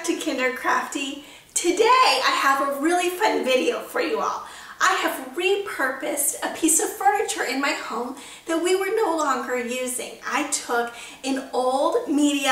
back to Kindercrafty. Today I have a really fun video for you all. I have repurposed a piece of furniture in my home that we were no longer using. I took an old media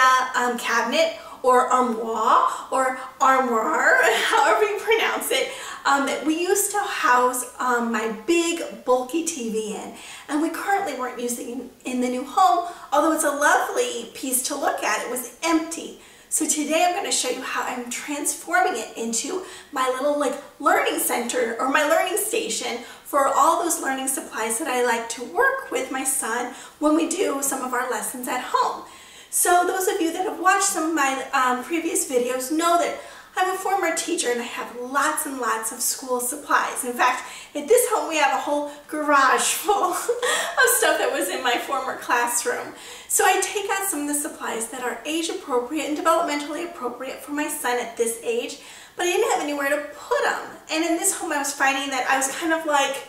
cabinet or armoire or armoire, however you pronounce it, that we used to house my big bulky TV in, and we currently weren't using in the new home, although it's a lovely piece to look at. It was empty. So today I'm going to show you how I'm transforming it into my little learning center or my learning station for all those learning supplies that I like to work with my son when we do some of our lessons at home. So those of you that have watched some of my previous videos know that I'm a former teacher and I have lots and lots of school supplies. In fact, at this home we have a whole garage full of stuff that was in my former classroom. So I take out some of the supplies that are age appropriate and developmentally appropriate for my son at this age, but I didn't have anywhere to put them. And in this home I was finding that I was kind of like,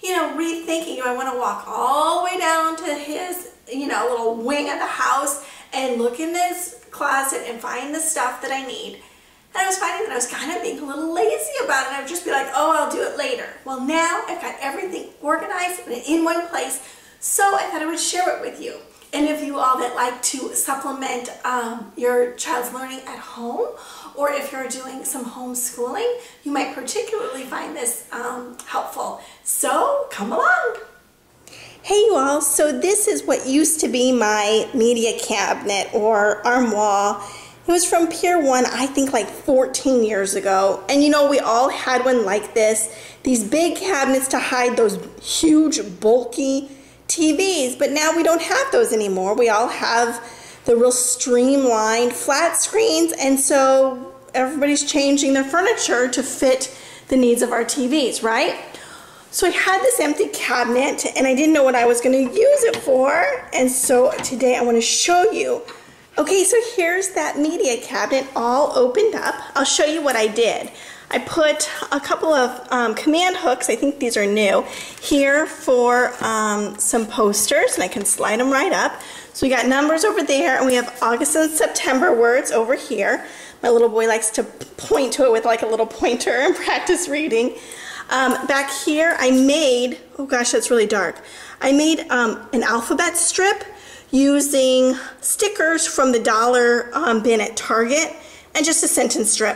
rethinking, do I want to walk all the way down to his, little wing of the house and look in this closet and find the stuff that I need? And I was finding that I was kind of being a little lazy about it. I would just be like, oh, I'll do it later. Well, now I've got everything organized and in one place, so I thought I would share it with you. And if you all that like to supplement your child's learning at home, or if you're doing some homeschooling, you might particularly find this helpful. So come along. Hey you all, so this is what used to be my media cabinet or armoire. It was from Pier 1, I think like 14 years ago. And we all had one like this. These big cabinets to hide those huge, bulky TVs. But now we don't have those anymore. We all have the real streamlined flat screens. And so everybody's changing their furniture to fit the needs of our TVs, right? So I had this empty cabinet and I didn't know what I was going to use it for. And so today I want to show you. Okay, so here's that media cabinet all opened up. I'll show you what I did. I put a couple of command hooks, I think these are new, here for some posters, and I can slide them right up. So we got numbers over there, and we have August and September words over here. My little boy likes to point to it with like a little pointer and practice reading. Back here I made, oh gosh, that's really dark. I made an alphabet strip using stickers from the dollar bin at Target and just a sentence strip.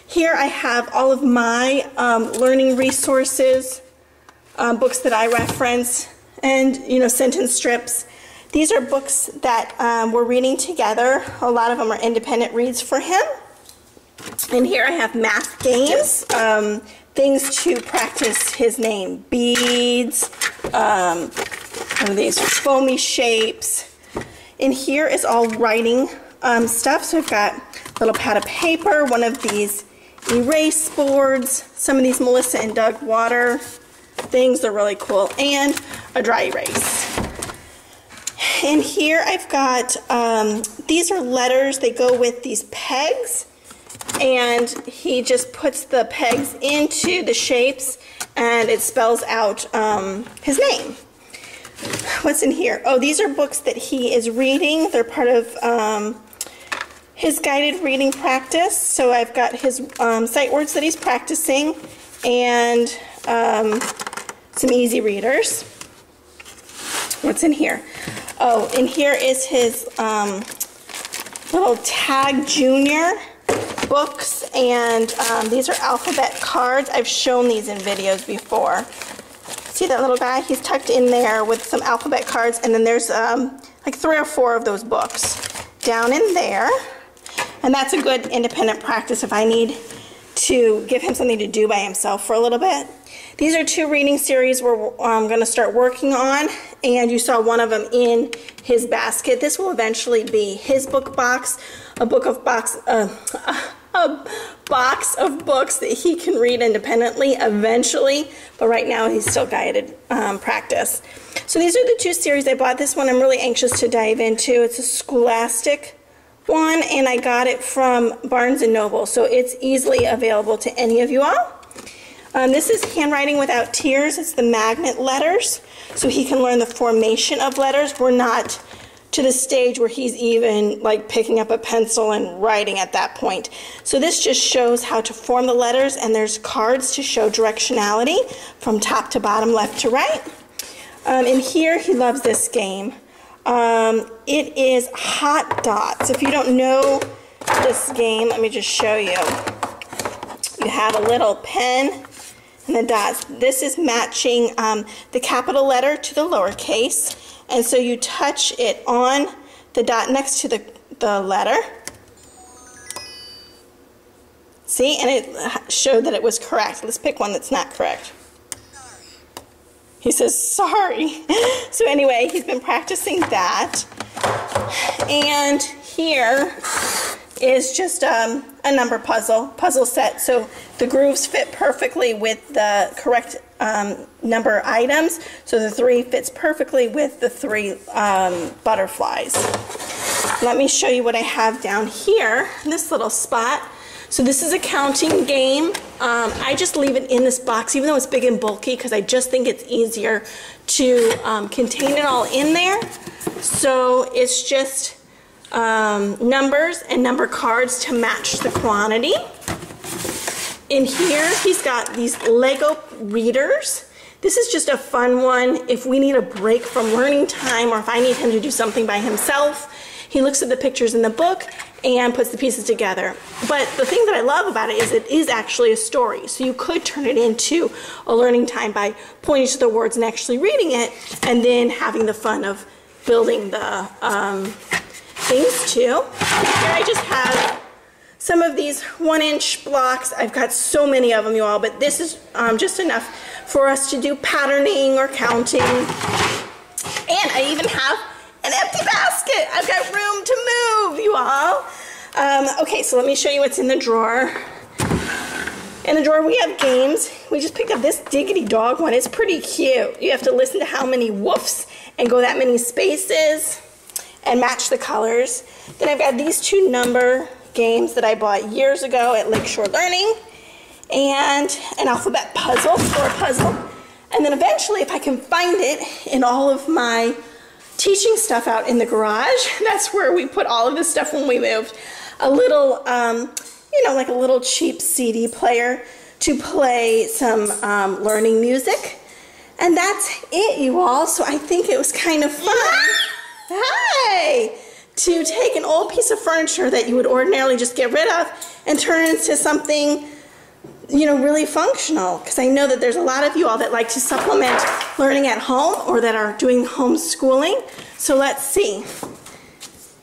Here I have all of my learning resources, books that I reference, and sentence strips. These are books that we're reading together. A lot of them are independent reads for him. And here I have math games, things to practice his name, beads, one of these foamy shapes. And here is all writing stuff. So I've got a little pad of paper, one of these erase boards, some of these Melissa and Doug water things, they're really cool, and a dry erase. And here I've got, these are letters, they go with these pegs, and he just puts the pegs into the shapes and it spells out his name. What's in here? Oh, these are books that he is reading. They're part of his guided reading practice. So I've got his sight words that he's practicing and some easy readers. What's in here? Oh, in here is his little Tag Junior books, and these are alphabet cards. I've shown these in videos before. See that little guy? He's tucked in there with some alphabet cards, and then there's like 3 or 4 of those books down in there. And that's a good independent practice if I need to give him something to do by himself for a little bit. These are 2 reading series I'm going to start working on, and you saw one of them in his basket. This will eventually be his book box, a box of books that he can read independently eventually, but right now he's still guided practice. So these are the 2 series I bought. This one I'm really anxious to dive into. It's a Scholastic one, and I got it from Barnes & Noble, so it's easily available to any of you all. This is Handwriting Without Tears. It's the magnet letters, so he can learn the formation of letters. We're not to the stage where he's even like picking up a pencil and writing at that point. So this just shows how to form the letters, and there's cards to show directionality from top to bottom, left to right. And here he loves this game. It is Hot Dots. If you don't know this game, let me just show you. You have a little pen and the dots. This is matching the capital letter to the lowercase. And so you touch it on the dot next to the letter. See, and it showed that it was correct. Let's pick one that's not correct. He says, sorry. So anyway, he's been practicing that. And here is just a number puzzle set. So the grooves fit perfectly with the correct number items. So the 3 fits perfectly with the 3 butterflies. Let me show you what I have down here, this little spot. So this is a counting game. I just leave it in this box, even though it's big and bulky, because I just think it's easier to contain it all in there. So it's just numbers and number cards to match the quantity. In here, he's got these Lego readers. This is just a fun one if we need a break from learning time, or if I need him to do something by himself. He looks at the pictures in the book and puts the pieces together. But the thing that I love about it is actually a story. So you could turn it into a learning time by pointing to the words and actually reading it, and then having the fun of building the things too. Here I just have some of these 1-inch blocks. I've got so many of them, you all, but this is just enough for us to do patterning or counting. And I even have an empty basket. I've got room to move, you all. Okay, so let me show you what's in the drawer. In the drawer we have games. We just picked up this Diggity Dog one. It's pretty cute. You have to listen to how many woofs and go that many spaces and match the colors. Then I've got these 2 number games that I bought years ago at Lakeshore Learning, and an alphabet puzzle, or puzzle. And then eventually, if I can find it in all of my teaching stuff out in the garage, that's where we put all of this stuff when we moved. A little, you know, like a little cheap CD player to play some learning music. And that's it, you all. So I think it was kind of fun. Hi! To take an old piece of furniture that you would ordinarily just get rid of and turn it into something, you know, really functional. Because I know that there's a lot of you all that like to supplement learning at home, or that are doing homeschooling. So let's see.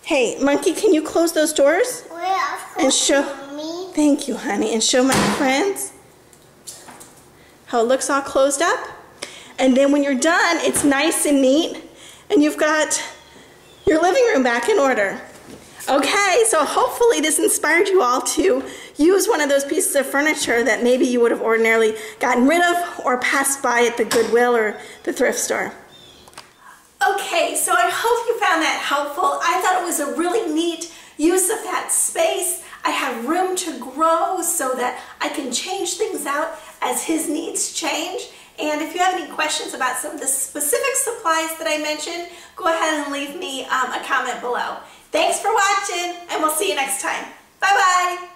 Hey, Monkey, can you close those doors? Well, and show. Mommy. Thank you, honey. And show my friends how it looks all closed up. And then when you're done, it's nice and neat, and you've got your living room back in order. Okay, so hopefully this inspired you all to use one of those pieces of furniture that maybe you would have ordinarily gotten rid of or passed by at the Goodwill or the thrift store. Okay, so I hope you found that helpful. I thought it was a really neat use of that space. I have room to grow so that I can change things out as his needs change. And if you have any questions about some of the specific supplies that I mentioned, go ahead and leave me a comment below. Thanks for watching, and we'll see you next time. Bye-bye.